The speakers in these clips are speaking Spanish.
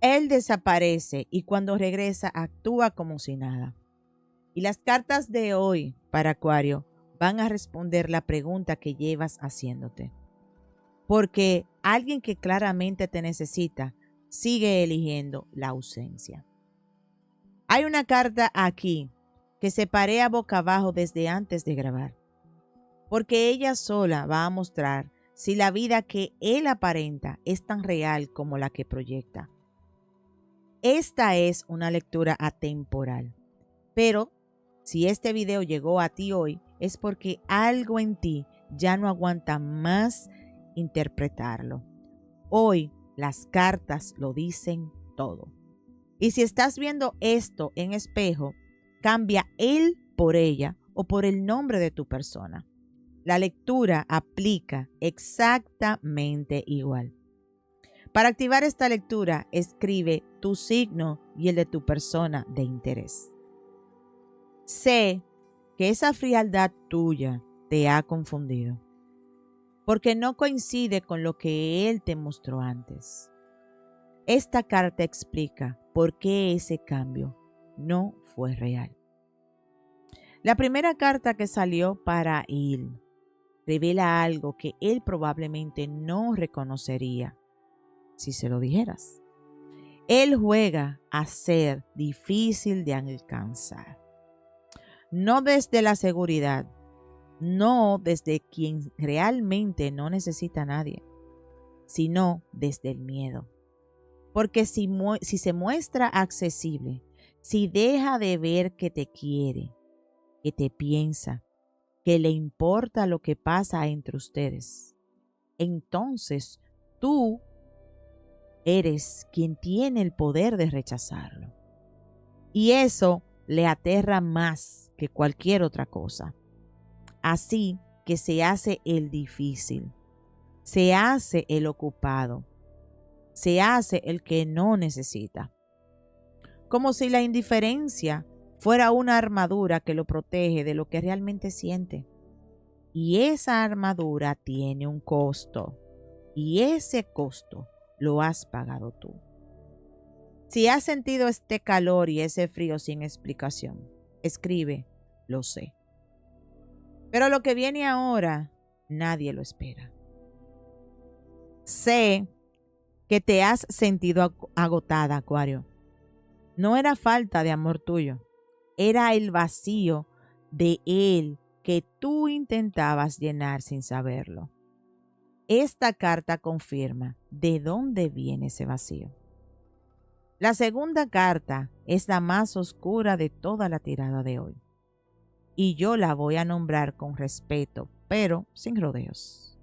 Él desaparece y cuando regresa actúa como si nada. Y las cartas de hoy para Acuario van a responder la pregunta que llevas haciéndote. Porque alguien que claramente te necesita sigue eligiendo la ausencia. Hay una carta aquí que se parea boca abajo desde antes de grabar. Porque ella sola va a mostrar si la vida que él aparenta es tan real como la que proyecta. Esta es una lectura atemporal, pero si este video llegó a ti hoy es porque algo en ti ya no aguanta más interpretarlo. Hoy las cartas lo dicen todo. Y si estás viendo esto en espejo, cambia él por ella o por el nombre de tu persona. La lectura aplica exactamente igual. Para activar esta lectura, escribe tu signo y el de tu persona de interés. Sé que esa frialdad tuya te ha confundido, porque no coincide con lo que él te mostró antes. Esta carta explica por qué ese cambio no fue real. La primera carta que salió para él revela algo que él probablemente no reconocería si se lo dijeras. Él juega a ser difícil de alcanzar. No desde la seguridad, no desde quien realmente no necesita a nadie, sino desde el miedo. Porque si se muestra accesible, si deja de ver que te quiere, que te piensa, que le importa lo que pasa entre ustedes, entonces tú eres quien tiene el poder de rechazarlo. Y eso le aterra más que cualquier otra cosa. Así que se hace el difícil, se hace el ocupado, se hace el que no necesita. Como si la indiferencia fuera una armadura que lo protege de lo que realmente siente. Y esa armadura tiene un costo. Y ese costo lo has pagado tú. Si has sentido este calor y ese frío sin explicación, escribe, lo sé. Pero lo que viene ahora, nadie lo espera. Sé que te has sentido agotada, Acuario. No era falta de amor tuyo, era el vacío de él que tú intentabas llenar sin saberlo. Esta carta confirma de dónde viene ese vacío. La segunda carta es la más oscura de toda la tirada de hoy. Y yo la voy a nombrar con respeto, pero sin rodeos.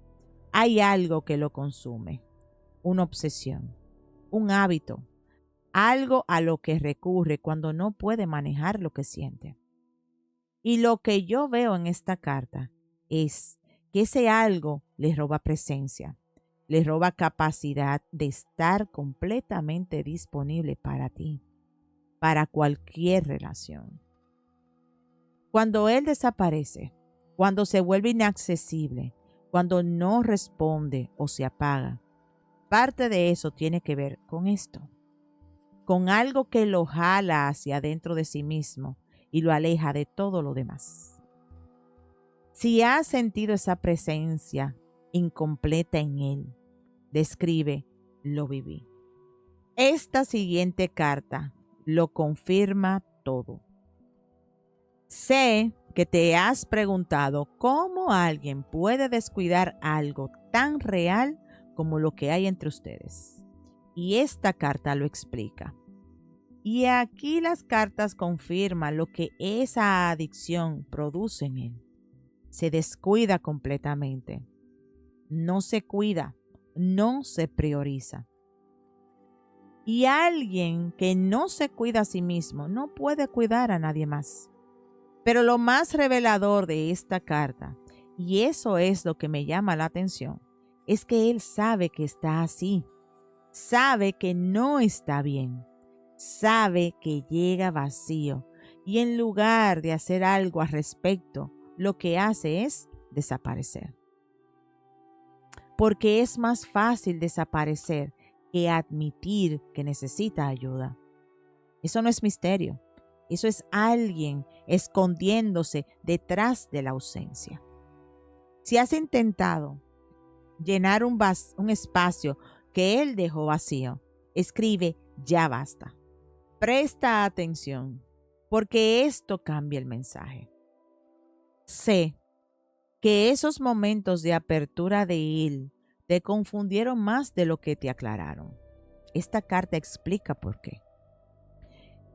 Hay algo que lo consume, una obsesión, un hábito, algo a lo que recurre cuando no puede manejar lo que siente. Y lo que yo veo en esta carta es que ese algo le roba presencia, le roba capacidad de estar completamente disponible para ti, para cualquier relación. Cuando él desaparece, cuando se vuelve inaccesible, cuando no responde o se apaga, parte de eso tiene que ver con esto, con algo que lo jala hacia adentro de sí mismo y lo aleja de todo lo demás. Si has sentido esa presencia incompleta en él, describe, lo viví. Esta siguiente carta lo confirma todo. Sé que te has preguntado cómo alguien puede descuidar algo tan real como lo que hay entre ustedes. Y esta carta lo explica. Y aquí las cartas confirman lo que esa adicción produce en él. Se descuida completamente. No se cuida, no se prioriza. Y alguien que no se cuida a sí mismo no puede cuidar a nadie más. Pero lo más revelador de esta carta, y eso es lo que me llama la atención, es que él sabe que está así. Sabe que no está bien. Sabe que llega vacío. Y en lugar de hacer algo al respecto, lo que hace es desaparecer. Porque es más fácil desaparecer que admitir que necesita ayuda. Eso no es misterio. Eso es alguien escondiéndose detrás de la ausencia. Si has intentado llenar un espacio que él dejó vacío, escribe ya basta. Presta atención, porque esto cambia el mensaje. Sé que esos momentos de apertura de él te confundieron más de lo que te aclararon. Esta carta explica por qué.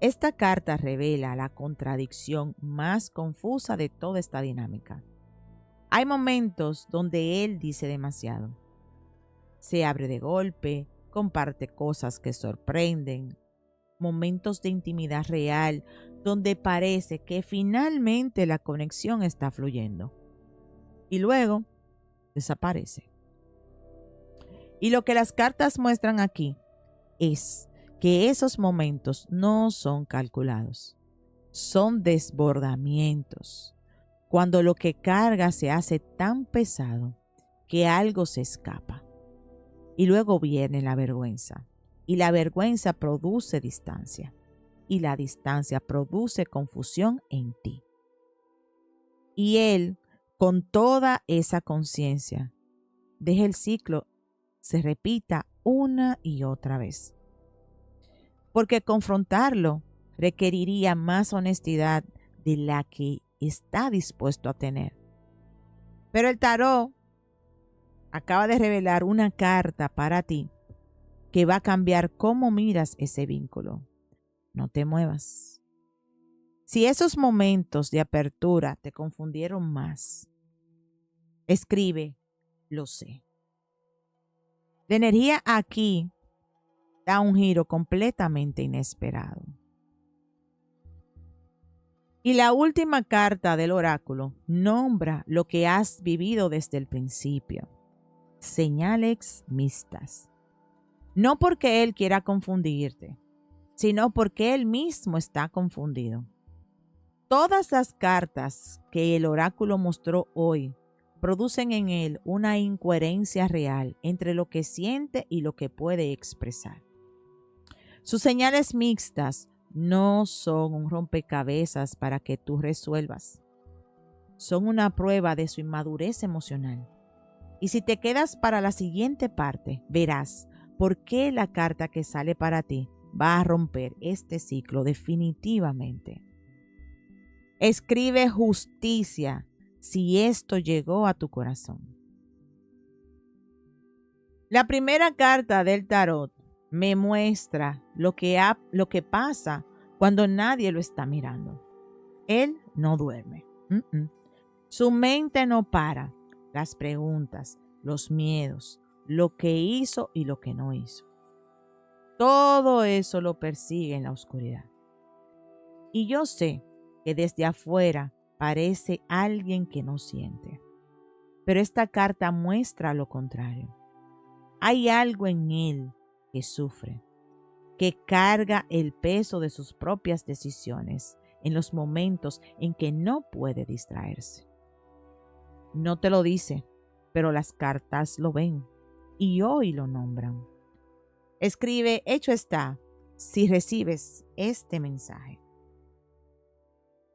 Esta carta revela la contradicción más confusa de toda esta dinámica. Hay momentos donde él dice demasiado. Se abre de golpe, comparte cosas que sorprenden, momentos de intimidad real donde parece que finalmente la conexión está fluyendo. Y luego desaparece. Y lo que las cartas muestran aquí es que esos momentos no son calculados, son desbordamientos, cuando lo que carga se hace tan pesado que algo se escapa. Y luego viene la vergüenza, y la vergüenza produce distancia, y la distancia produce confusión en ti. Y él, con toda esa conciencia, deja el ciclo se repita una y otra vez. Porque confrontarlo requeriría más honestidad de la que está dispuesto a tener. Pero el tarot acaba de revelar una carta para ti que va a cambiar cómo miras ese vínculo. No te muevas. Si esos momentos de apertura te confundieron más, escribe, lo sé. La energía aquí da un giro completamente inesperado. Y la última carta del oráculo nombra lo que has vivido desde el principio. Señales mixtas. No porque él quiera confundirte, sino porque él mismo está confundido. Todas las cartas que el oráculo mostró hoy producen en él una incoherencia real entre lo que siente y lo que puede expresar. Sus señales mixtas no son un rompecabezas para que tú resuelvas. Son una prueba de su inmadurez emocional. Y si te quedas para la siguiente parte, verás por qué la carta que sale para ti va a romper este ciclo definitivamente. Escribe justicia si esto llegó a tu corazón. La primera carta del tarot me muestra lo que pasa cuando nadie lo está mirando. Él no duerme. Su mente no para. Las preguntas, los miedos, lo que hizo y lo que no hizo. Todo eso lo persigue en la oscuridad. Y yo sé que desde afuera parece alguien que no siente. Pero esta carta muestra lo contrario. Hay algo en él que sufre, que carga el peso de sus propias decisiones en los momentos en que no puede distraerse. No te lo dice, pero las cartas lo ven y hoy lo nombran. Escribe, hecho está, si recibes este mensaje.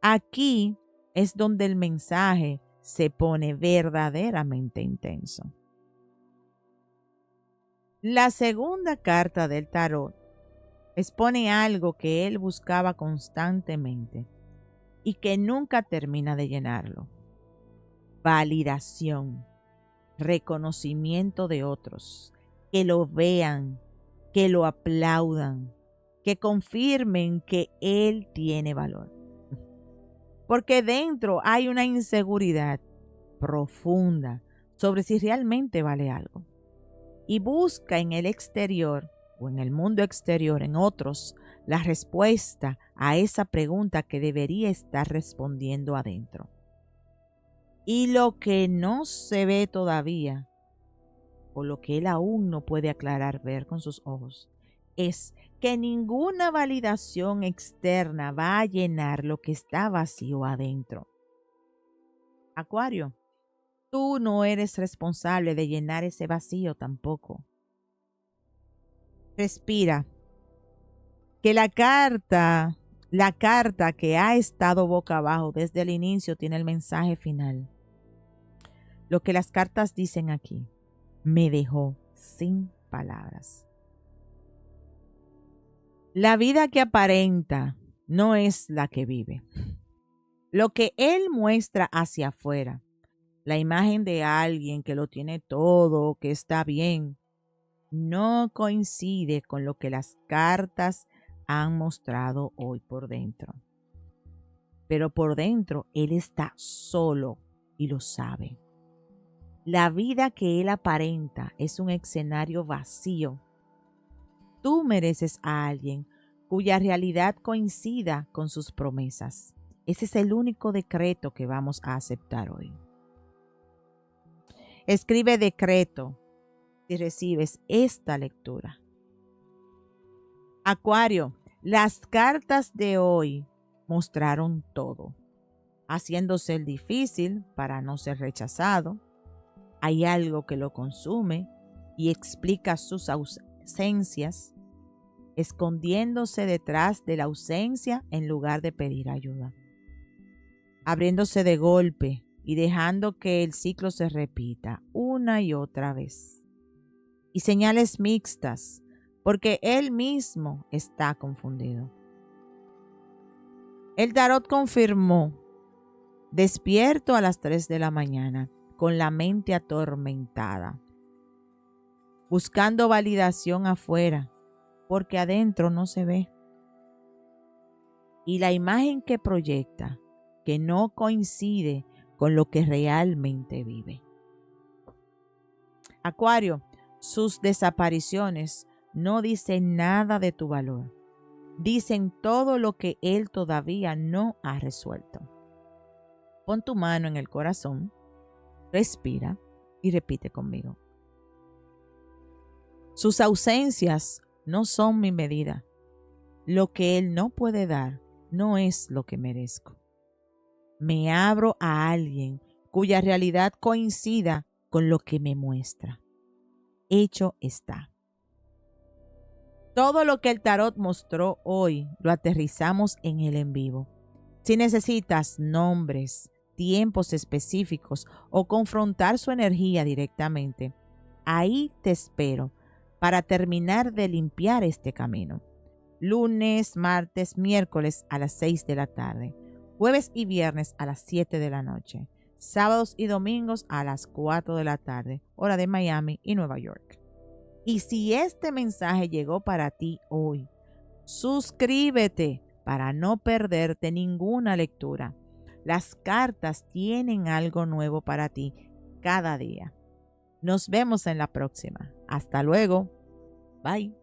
Aquí es donde el mensaje se pone verdaderamente intenso. La segunda carta del tarot expone algo que él buscaba constantemente y que nunca termina de llenarlo. Validación, reconocimiento de otros, que lo vean, que lo aplaudan, que confirmen que él tiene valor. Porque dentro hay una inseguridad profunda sobre si realmente vale algo. Y busca en el exterior o en el mundo exterior, en otros, la respuesta a esa pregunta que debería estar respondiendo adentro. Y lo que no se ve todavía, o lo que él aún no puede aclarar ver con sus ojos, es que ninguna validación externa va a llenar lo que está vacío adentro. Acuario, tú no eres responsable de llenar ese vacío tampoco. Respira. Que la carta que ha estado boca abajo desde el inicio tiene el mensaje final. Lo que las cartas dicen aquí me dejó sin palabras. La vida que aparenta no es la que vive. Lo que él muestra hacia afuera, la imagen de alguien que lo tiene todo, que está bien, no coincide con lo que las cartas han mostrado hoy por dentro. Pero por dentro él está solo y lo sabe. La vida que él aparenta es un escenario vacío. Tú mereces a alguien cuya realidad coincida con sus promesas. Ese es el único decreto que vamos a aceptar hoy. Escribe decreto si recibes esta lectura. Acuario, las cartas de hoy mostraron todo, haciéndose el difícil para no ser rechazado. Hay algo que lo consume y explica sus ausencias, escondiéndose detrás de la ausencia en lugar de pedir ayuda, abriéndose de golpe y dejando que el ciclo se repita una y otra vez. Y señales mixtas, porque él mismo está confundido. El tarot confirmó, despierto a las 3 de la mañana, con la mente atormentada, buscando validación afuera, porque adentro no se ve. Y la imagen que proyecta, que no coincide con lo que realmente vive. Acuario, sus desapariciones no dicen nada de tu valor. Dicen todo lo que él todavía no ha resuelto. Pon tu mano en el corazón, respira y repite conmigo. Sus ausencias no son mi medida. Lo que él no puede dar no es lo que merezco. Me abro a alguien cuya realidad coincida con lo que me muestra. Hecho está. Todo lo que el tarot mostró hoy lo aterrizamos en el en vivo. Si necesitas nombres, tiempos específicos o confrontar su energía directamente, ahí te espero para terminar de limpiar este camino. Lunes, martes, miércoles a las 6 de la tarde. Jueves y viernes a las 7 de la noche. Sábados y domingos a las 4 de la tarde, hora de Miami y Nueva York. Y si este mensaje llegó para ti hoy, suscríbete para no perderte ninguna lectura. Las cartas tienen algo nuevo para ti cada día. Nos vemos en la próxima. Hasta luego. Bye.